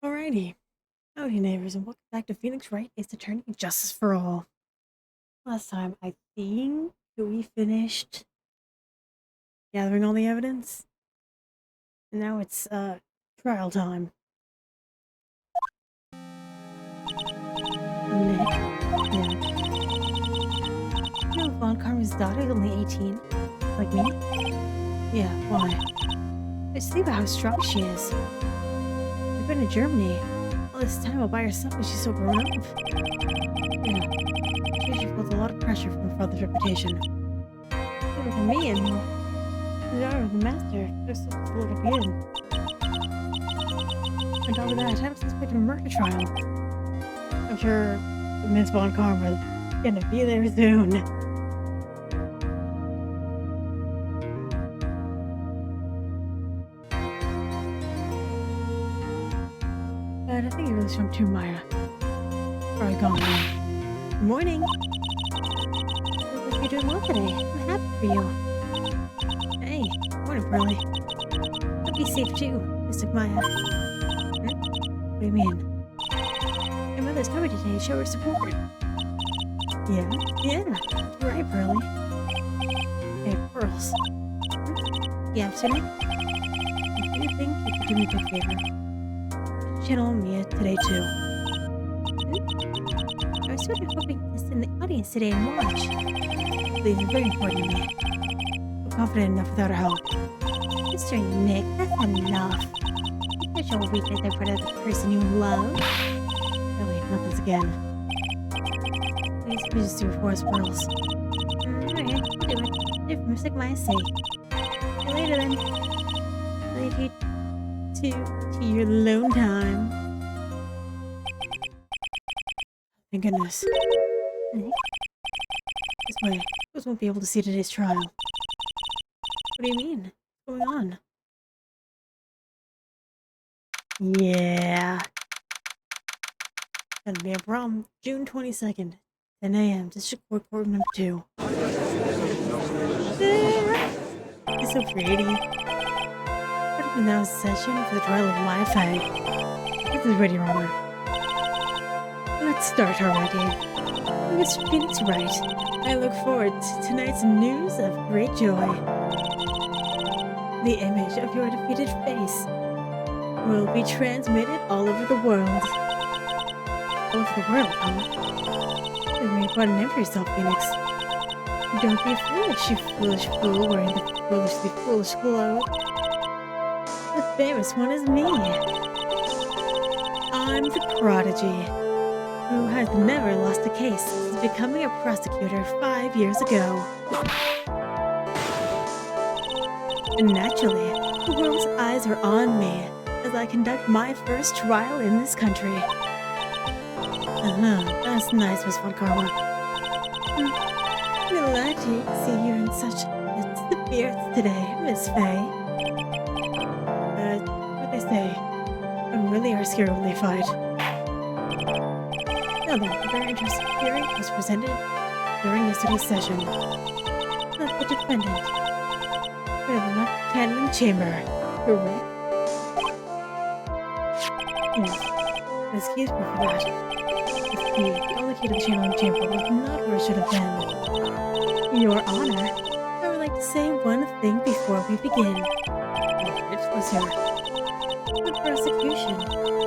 Alrighty. Howdy Neighbors, and welcome back to Phoenix Wright Ace Attorney Justice for All. Last time, I think that we finished gathering all the evidence. And now it's, trial time. Nick. Yeah. You know, Von Karma's daughter is only 18. Like me? Yeah, why? Just think about how strong she is. We've been to Germany all this time all by herself and she's so grown up. Yeah. She feels a lot of pressure from her father's reputation. Even from me and the daughter of the master, there's such a little kid. On top of that, I haven't suspected a murder trial. I'm sure Miss Von Karma's gonna be there soon. But I think it was from Maya. Probably gone now. Good morning. Looks like you're doing well today. I'm happy for you. Hey, morning, Pearly. I'll be safe too, Miss Maya. What do you mean? Your mother's coming today to show her support. Yeah, you're right, Pearly. Hey, Pearls. Yeah, Sonic. Do you think you could do me a big favor? Channel Mia today too. I was sort of hoping to sit in the audience today and watch. Please, it's very important to me. I'm confident enough without her help. Mr. Nick, that's enough. You can't show weakness in front of the person you love. Really, not this again. Please just do it for us, Pearls. Alright, I'll do it. Do it for Mr. Maya's sake. See you later then. Leave you to your alone time. Thank goodness. This way, those won't be able to see today's trial. What do you mean? What's going on? Yeah. Gonna be a problem. June 22nd, 10 a.m. District Court Courtroom number 2. It's so pretty. What if we now session for the trial of Maya Fay? This is ready, Robert. Let's start already. Miss Phoenix Wright, I look forward to tonight's news of great joy. The image of your defeated face will be transmitted all over the world. All over the world, huh? You made quite a name for yourself, Phoenix. Don't be foolish, you foolish fool wearing the foolishly foolish clothes. The famous one is me. I'm the prodigy, who has never lost a case since becoming a prosecutor 5 years ago. And naturally, the world's eyes are on me as I conduct my first trial in this country. That's nice, Miss Von Karma. I'm glad to see you in such spirits today, Miss Fay. What they say, men really are scared when they fight. Now then, a very interesting theory was presented during yesterday's session. That the defendant could have left Cannon Chamber, correct? Yes. Excuse me for that. The only key to the channeling chamber was not where it should have been. Your Honor, I would like to say one thing before we begin. It was your... The prosecution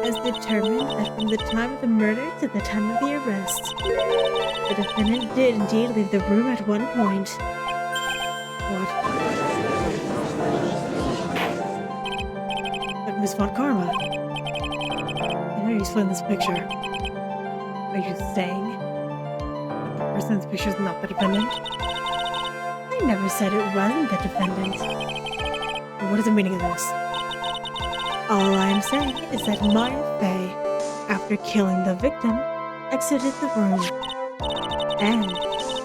has determined that from the time of the murder to the time of the arrest, the defendant did indeed leave the room at one point. What? But Miss Von Karma, I know you explained this picture. Are you saying that the person in this picture is not the defendant? I never said it wasn't the defendant. What is the meaning of this? All I am saying is that Maya Fay, after killing the victim, exited the room. And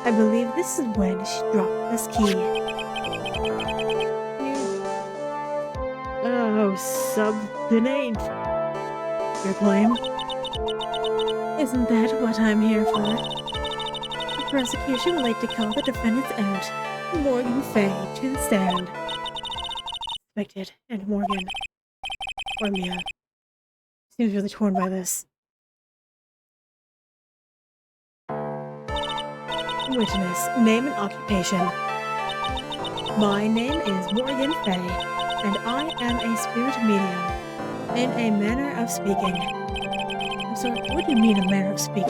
I believe this is when she dropped this key. Oh, substanate your claim. Isn't that what I'm here for? The prosecution would like to call the defendant's aunt, Morgan Fay, to the stand. Suspected, and Morgan. Or Mia. Seems really torn by this. Witness, name and occupation. My name is Morgan Fay, and I am a spirit medium. In a manner of speaking. I'm sorry, what do you mean a manner of speaking?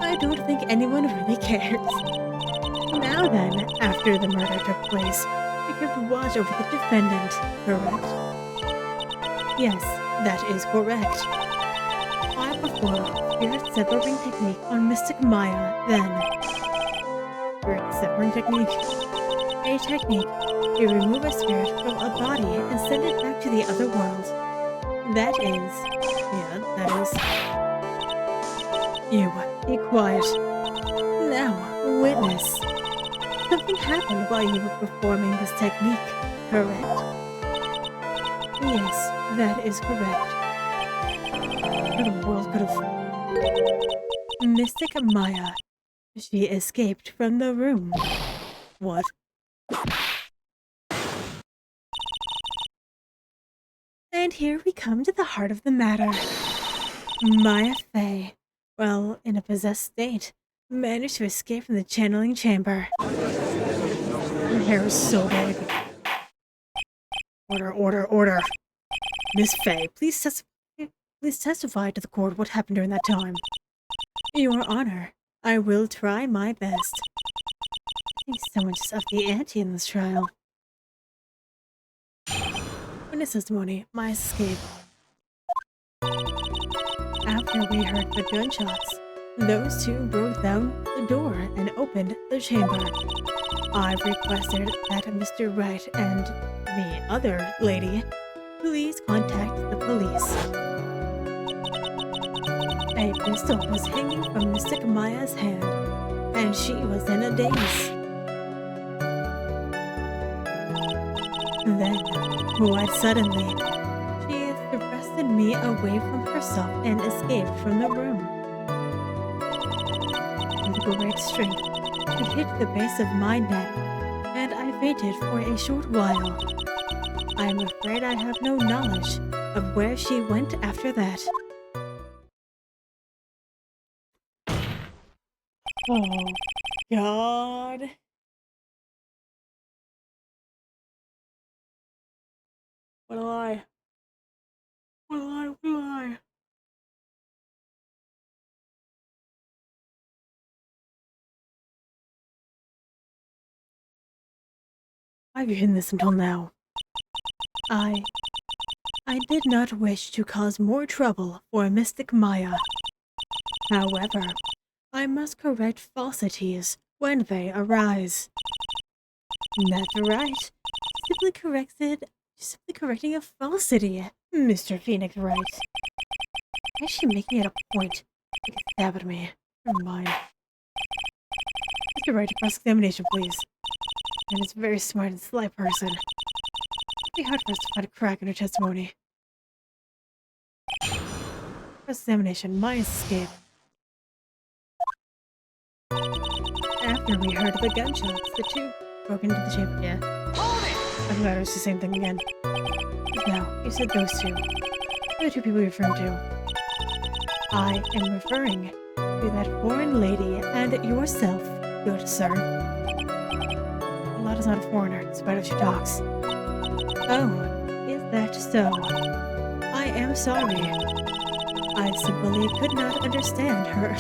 I don't think anyone really cares. Now then, after the murder took place, you kept watch over the defendant, correct? Yes, that is correct. I performed spirit severing technique on Mystic Maya, then. Spirit severing technique? A technique to remove a spirit from a body and send it back to the other world. That is... yeah, that is... You, be quiet. Now, witness. Something happened while you were performing this technique, correct? Yes, that is correct. What the world could have... Mystic Maya. She escaped from the room. What? And here we come to the heart of the matter. Maya Fey, well, in a possessed state, managed to escape from the channeling chamber. Her hair is so big. Order, order, order. Miss Fey, please testify to the court what happened during that time. Your Honor, I will try my best. I think someone just upped the ante in this trial. Witness testimony, my escape. After we heard the gunshots, those two broke down the door and opened the chamber. I've requested that Mr. Wright and the other lady please contact the police. A pistol was hanging from Mystic Maya's hand, and she was in a daze. Then, quite suddenly, she thrusted me away from herself and escaped from the room. With great strength, she hit the base of my neck, and I fainted for a short while. I am afraid I have no knowledge of where she went after that. Oh, God. What a lie. What a lie, what a lie. Why have you hidden this until now? I did not wish to cause more trouble for Mystic Maya. However, I must correct falsities when they arise. That's right. Simply correcting a falsity, Mr. Phoenix Wright. Why is she making it a point to stab at me? Never mind. Mr. Wright, cross-examination, please. And it's a very smart and sly person. It'd be hard for us to find a crack in her testimony. Cross-examination, my escape. After we heard the gunshots, the two broke into the chamber. Yeah. I forgot it was the same thing again. Now, you said those two. Who are the two people you're referring to? I am referring to that foreign lady and yourself, good sir. Lotta's not a foreigner, despite how she talks. Oh, is that so? I am sorry. I simply could not understand her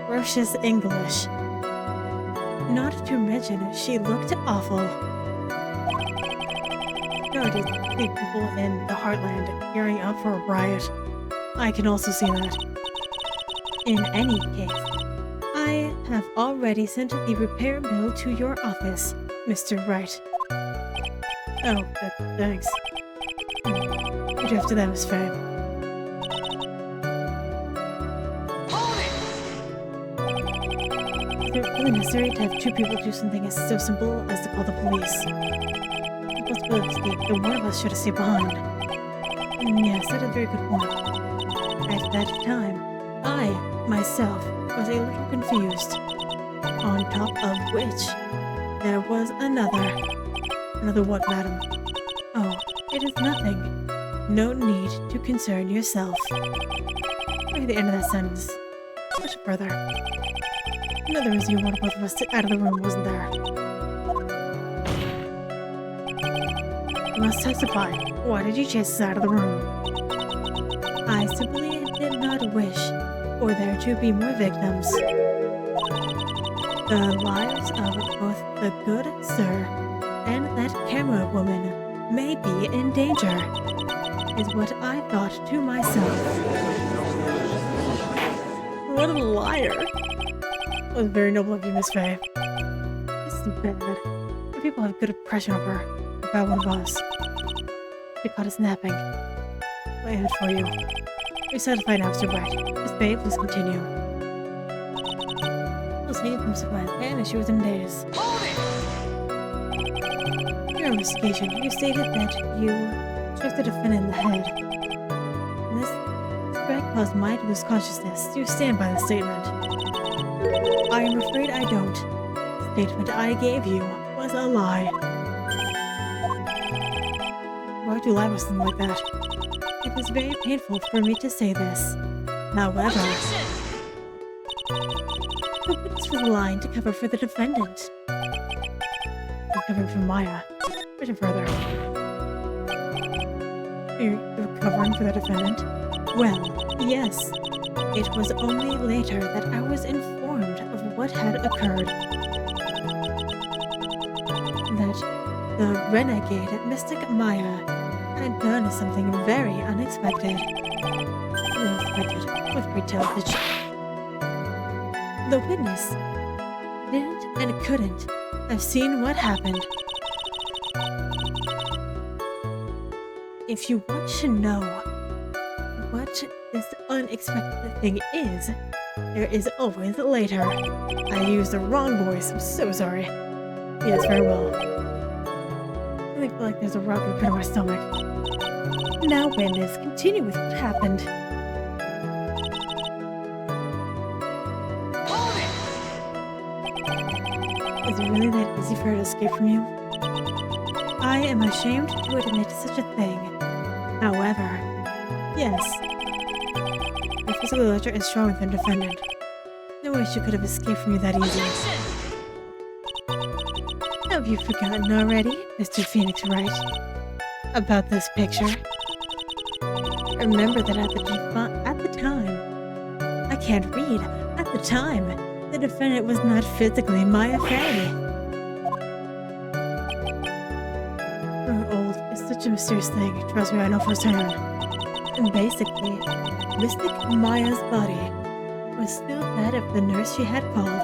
ferocious English. Not to mention, she looked awful. No, to see people in the Heartland gearing up for a riot. I can also see that. In any case, I have already sent the repair bill to your office, Mr. Wright. Oh, thanks. You'd have to that, Miss Faye. Is it really necessary to have two people do something as so simple as to call the police? Possible escape, then one of us should have stayed behind. Yes, that's a very good point. At that time, I, myself, was a little confused. On top of which, there was another. Another what, madam? Oh, it is nothing. no need to concern yourself. Look at the end of that sentence. Much further. Another reason you wanted both of us out of the room, wasn't there? You must testify. Why did you chase us out of the room? I simply did not wish for there to be more victims. The lives of both the good sir and that camera woman may be in danger, is what I thought to myself. What a liar! That was very noble of you, Miss Faye. This is bad. The people have good impression of her, about one of us. They caught us napping. I had it for you. You're satisfied now, Mr. Wright. Miss Faye, please continue. I was hanging from supplies and she was in days. In your investigation, you stated that you struck the defendant in the head. This strike caused mine to lose consciousness. Do you stand by the statement? I am afraid I don't. The statement I gave you was a lie. Why would you lie with something like that? It was very painful for me to say this. However, the witness was lying to cover for the defendant. I'm covering for Maya. Push it further. You're covering for the defendant? Well, yes. It was only later that I was informed of what had occurred. That the renegade Mystic Maya had done something very unexpected. With great television. The witness didn't and couldn't have seen what happened. If you want to know what this unexpected thing is, there is always later. I used the wrong voice, I'm so sorry. Yes, very well. I feel like there's a rock in the pit of my stomach. Now, witness, continue with what happened. Is it really that easy for her to escape from you? I am ashamed to admit such a thing. However, yes, your physical nature is stronger than defendant. No way she could have escaped from you that easily. Have you forgotten already, Mr. Phoenix Wright, about this picture? Remember that at the time, I can't read. At the time, the defendant was not physically Maya Faye. Growing old is such a mysterious thing. Trust me, I know firsthand. And basically, Mystic Maya's body was still that of the nurse she had called.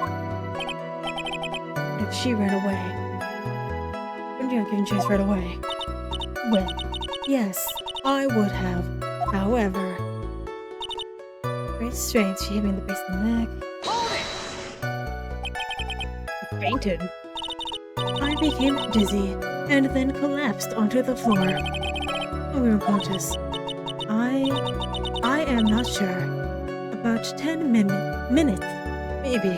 If she ran away, wouldn't you have given chase right away? Well, yes, I would have. However, great strength, she hit me in the base of the neck. I fainted. I became dizzy and then collapsed onto the floor. We were unconscious. I am not sure. About 10 minutes, maybe.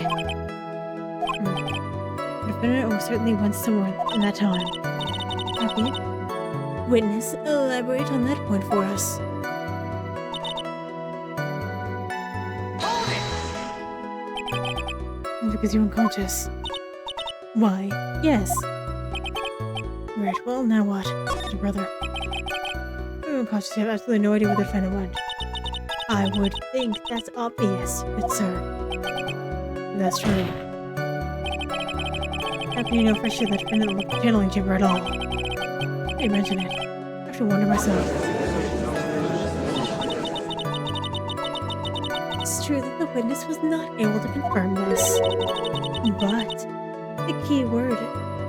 The defendant almost certainly went somewhere in that time. Happy? Witness, elaborate on that point for us. Because you're unconscious. Why, yes. Right, well, now what? Your brother. You're unconscious, you have absolutely no idea where the defendant went. I would think that's obvious, good sir. That's true. How can you know for sure that defendant looked the channeling chamber at all? You mention it. I have to wonder myself. It's true that the witness was not able to confirm this. But the key word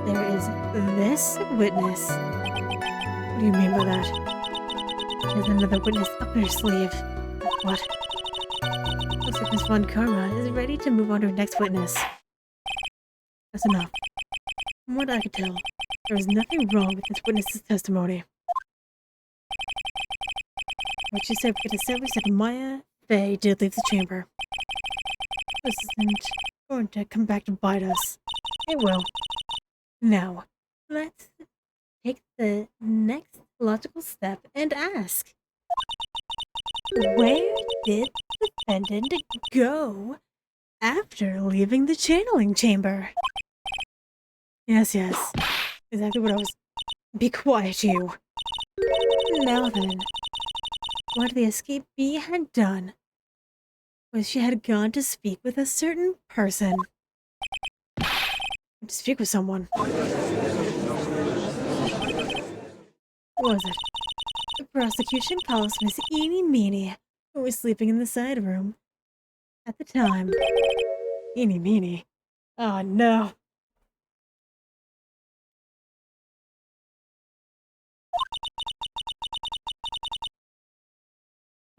there is this witness. What do you mean by that? There's another witness up her sleeve. What? Looks like Miss Von Karma is ready to move on to her next witness. That's enough. From what I could tell, there was nothing wrong with this witness's testimony. What she said, we could establish that Maya Faye did leave the chamber. This isn't going to come back to bite us. It will. Now, let's take the next logical step and ask, where did the defendant go after leaving the channeling chamber? Yes, exactly what I was... Be quiet, you. Now then, what the escapee had done was she had gone to speak with a certain person. To speak with someone. What was it? The prosecution calls Miss Eenie Meenie, who was sleeping in the side room at the time. Eenie Meenie? Oh no.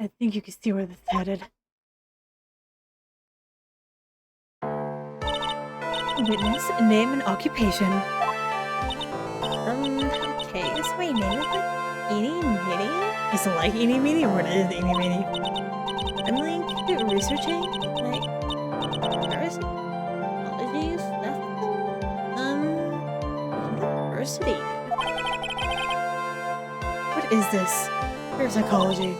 I think you can see where this is headed. Witness, name and occupation. Okay, so my name is like Eenie Meenie? Is it like Eenie Meenie or what is Eenie Meenie? I'm like researching, like, parasitology stuff. University. What is this? Parapsychology.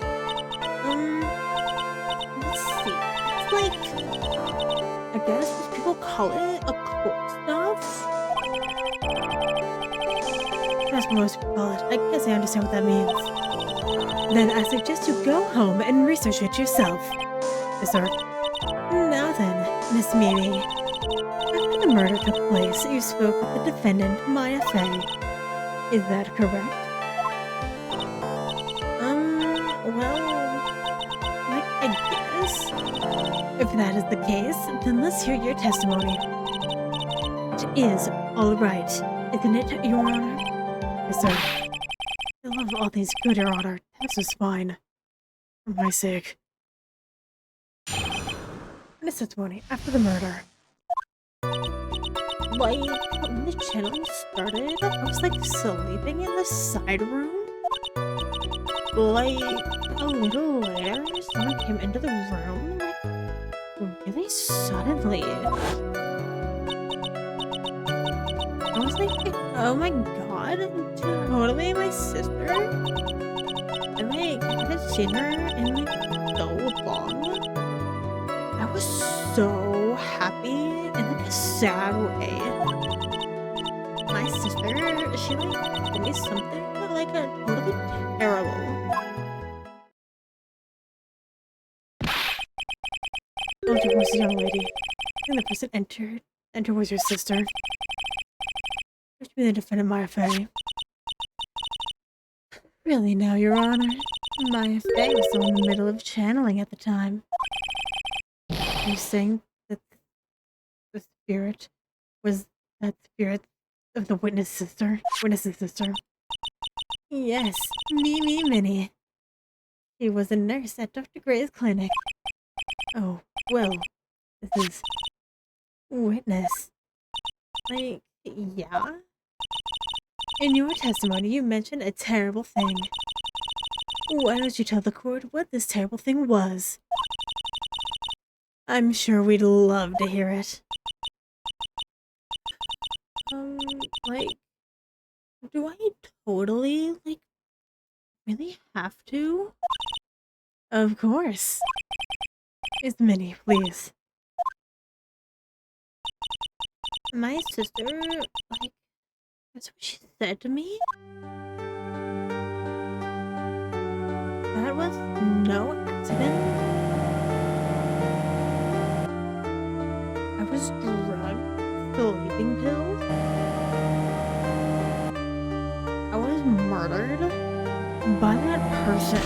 Let's see. It's like, I guess people call it occult stuff. That's what most people call it. I guess I understand what that means. Then I suggest you go home and research it yourself. Yes, sir. Now then, Miss Meenie. After the murder took place, you spoke with the defendant, Maya Fey. Is that correct? Well, like, I guess. If that is the case, then let's hear your testimony. It is all right, isn't it, Your Honor? Yes, sir. I love all things good, Your Honor. This is fine. For my sake. His testimony after the murder. Like, when the channeling started, I was like sleeping in the side room. Like, a little later, someone came into the room, like, really suddenly. I was like, oh my god, totally my sister. And like, I haven't seen her in like so long. I was so happy in like a sad way. My sister, she like told me something like a totally terrible. Oh, there was a young lady. And the person entered was your sister. Supposed to be the defendant, Maya Fey. Really now, Your Honor? Maya Fey was still in the middle of channeling at the time. Are you saying that the spirit was that spirit of the witness's sister? Yes, me, Minnie. She was a nurse at Dr. Gray's clinic. Oh, well, this is witness. Like, yeah? In your testimony, you mentioned a terrible thing. Why don't you tell the court what this terrible thing was? I'm sure we'd love to hear it. Like, do I totally, like, really have to? Of course. Miss Minnie, please. My sister, like, that's what she said to me? That was no accident? I was drugged, sleeping pills? I was murdered by that person.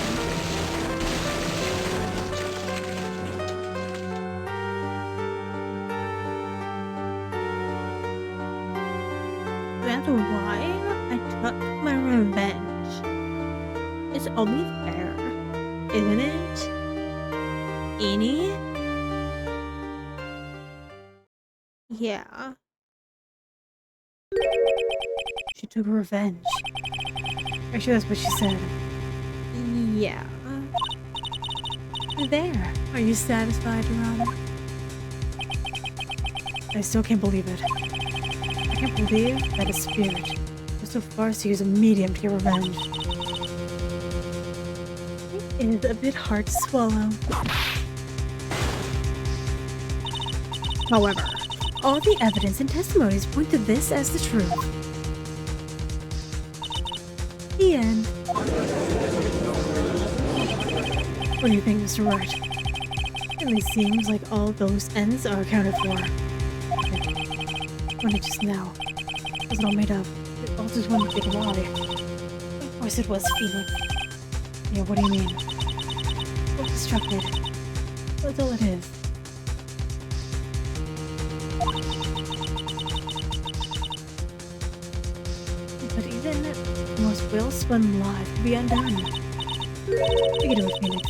That's why I took my revenge. It's only fair, isn't it? Eenie? Yeah. She took revenge. Actually, that's what she said. Yeah. There. Are you satisfied, Your Honor? I still can't believe it. I can't believe that a spirit goes so far as to use a medium to get revenge. is a bit hard to swallow. However, all the evidence and testimonies point to this as the truth. The end. What do you think, Mr. Wright? It really seems like all those ends are accounted for. When it just now. Was it all made up? It all just one big lie. Of course it was, Phoenix. Yeah, what do you mean? Self-destructed. That's all it is. But even the most well-spun lies can be undone. Take it away, Phoenix.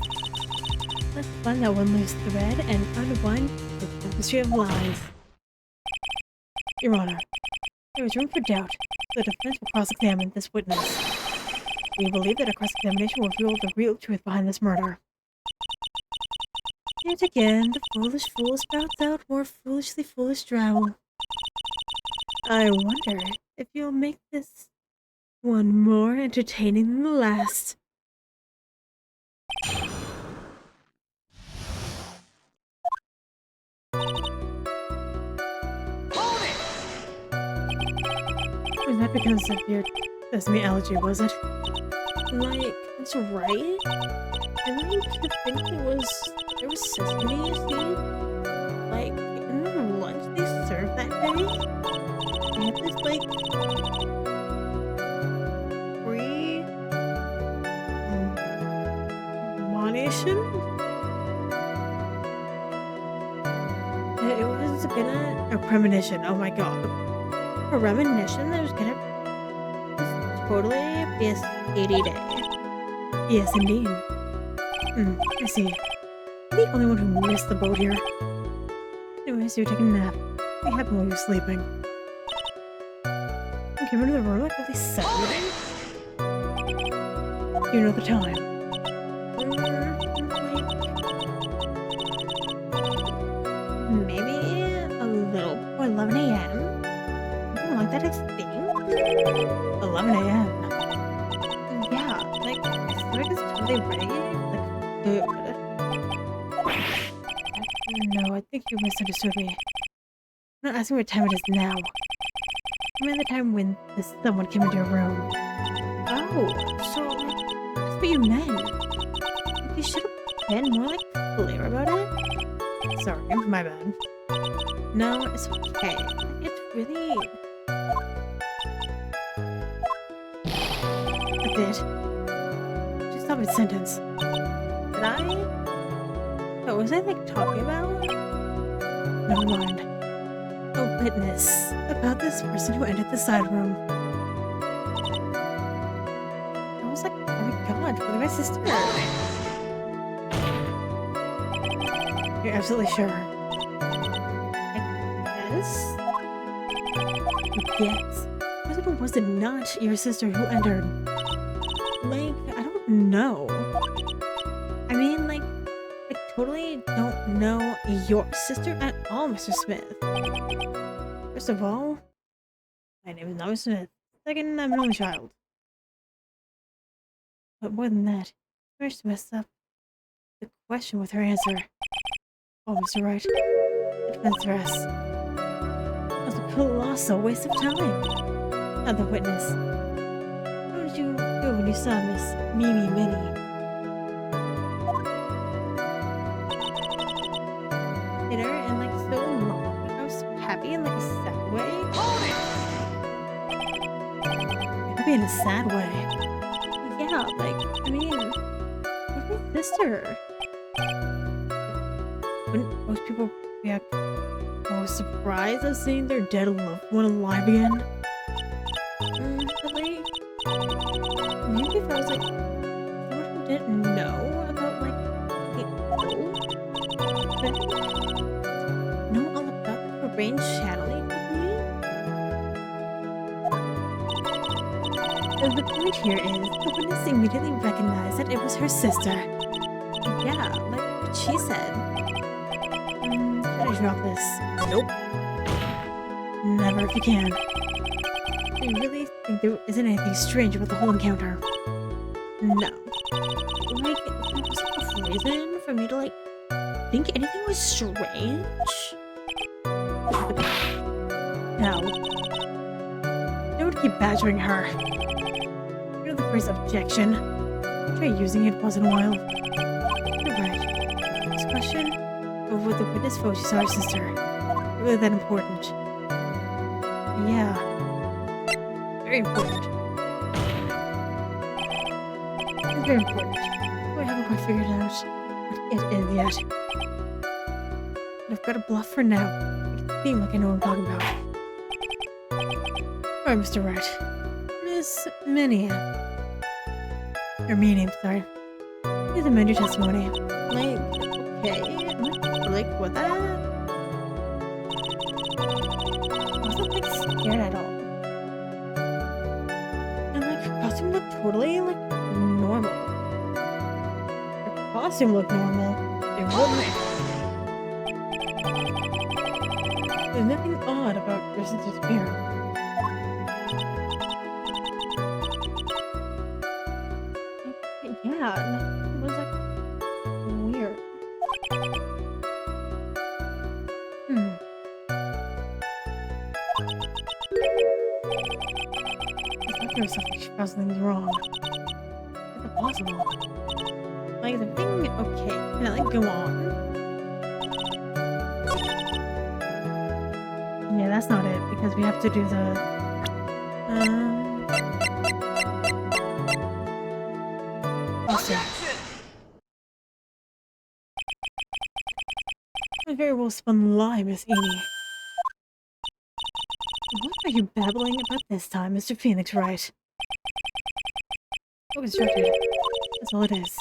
Let's find that one loose thread and unwind the tapestry of lies. Your Honor, there is room for doubt. The defense will cross-examine this witness. We believe that a cross-examination will reveal the real truth behind this murder. Yet again, the foolish fool spouts out more foolishly foolish drowl. I wonder if you'll make this one more entertaining than the last. Was that because of your sesame allergy, was it? Like, that's right. I like to think there was sesame seed. Like, in the lunch they served that day. They had this, like, premonition? It was gonna... a premonition, oh my god. A premonition that was gonna totally be a shady day. Yes, indeed. I see. I'm the only one who missed the boat here. Anyways, you're taking a nap. What happened while you were sleeping? You came into the room like really suddenly? You know the time. Maybe a little before 11 a.m.? Something like that, I think. 11 a.m. Yeah, like, my stomach is totally ready. Like, food. No, I think you misunderstood me. I'm not asking what time it is now. I mean the time when someone came into your room. Oh, so, like, that's what you meant. You should have been more, like, clear about it. Sorry, my bad. No, it's okay. It's really... I did. Just stop mid-sentence. Did I? What was I, like, talking about? Never mind. A witness about this person who entered the side room. I was like, oh my god, look at my sister. You're absolutely sure? I guess? Yes. Was it not your sister who entered? Like, I don't know. I mean, like, I totally don't know your sister at all, Mr. Smith. First of all, my name is not Mr. Smith. Second, I'm an only child. But more than that, first messed up the question with her answer. Oh, Mr. Wright, the defense rest. That was a colossal waste of time. Other witness. What did you do when you saw Miss Mimi Minnie? Dinner and like so long. I was so happy in like a sad way. Happy in a sad way. Yeah, like, I mean, where's my sister? Wouldn't most people react more surprised at seeing their dead loved one alive again? But like, maybe if I was like someone who didn't know about like the old thing, know all about the brain channeling technique. The point here is the witness immediately recognized that it was her sister. Yeah, like what she said. Should I drop this? Nope. Never if you can. Do you really think there isn't anything strange about the whole encounter? No. Like, there was enough reason for me to, like, think anything was strange? No. Don't keep badgering her. You know the phrase objection? Try using it once in a while. You're right. This question of what the witness felt she saw her sister. Really that important? Yeah. Very important. It's very important. But I haven't quite figured out what it is yet. But I've got a bluff for now. Make it seem like I know what I'm talking about. Alright, Mr. Wright. Miss Minnie. Or Meanie, sorry. Please amend your testimony. Like, okay. Like, what that? I wasn't, like, scared at all. And, like, her costume looked totally, like, normal. Her costume looked normal. It wouldn't. There's nothing odd about your sister's appearance. Yeah, it was like weird. I thought there was something she found something's wrong. Is it possible? Like the thing, okay, can I like go on? Yeah, that's not it, because we have to do the I very well spun lie, Miss Amy. What are you babbling about this time, Mr. Phoenix Wright? So constructed. That's all it is.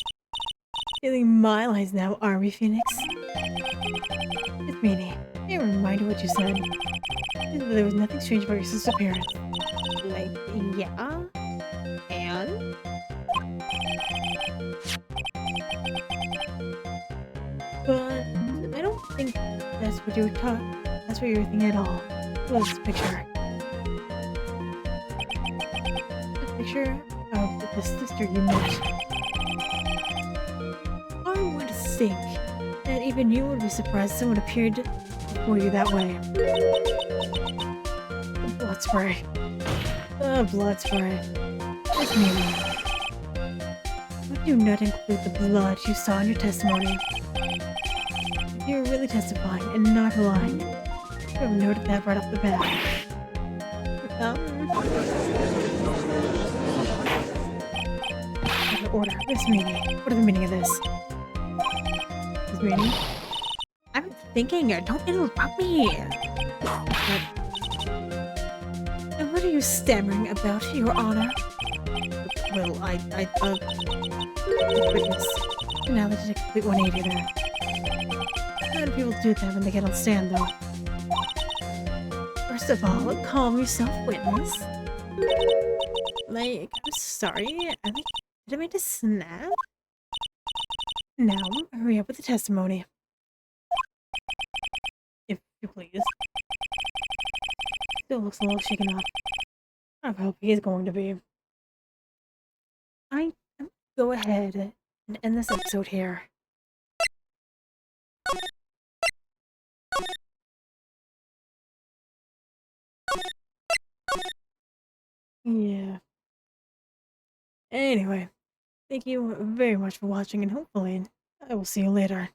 Feeling my lies now, are we, Phoenix? It's Meanie. May I remind you what you said? There was nothing strange about your sister's appearance. Like, yeah? And? But I don't think that's what you were that's what you were thinking at all. Look at this picture. The picture of the sister you met. I would think that even you would be surprised someone appeared before you that way. The blood spray. The blood spray. It's me. Why do not include the blood you saw in your testimony? If you're really testifying and not lying, you have noted that right off the bat. Order. This meaning. What is the meaning of this? This meaning? I'm thinking. Don't interrupt me. And what are you stammering about, Your Honor? Well, witness. Now let's take a complete 180 there. A lot of people do that when they get on stand, though. First of all, calm yourself, witness. Like, I'm sorry. Did I mean to snap? Now, hurry up with the testimony. If you please. Still looks a little shaken up. I hope he is going to be. I'm go ahead and end this episode here. Yeah. Anyway, thank you very much for watching, and hopefully I will see you later.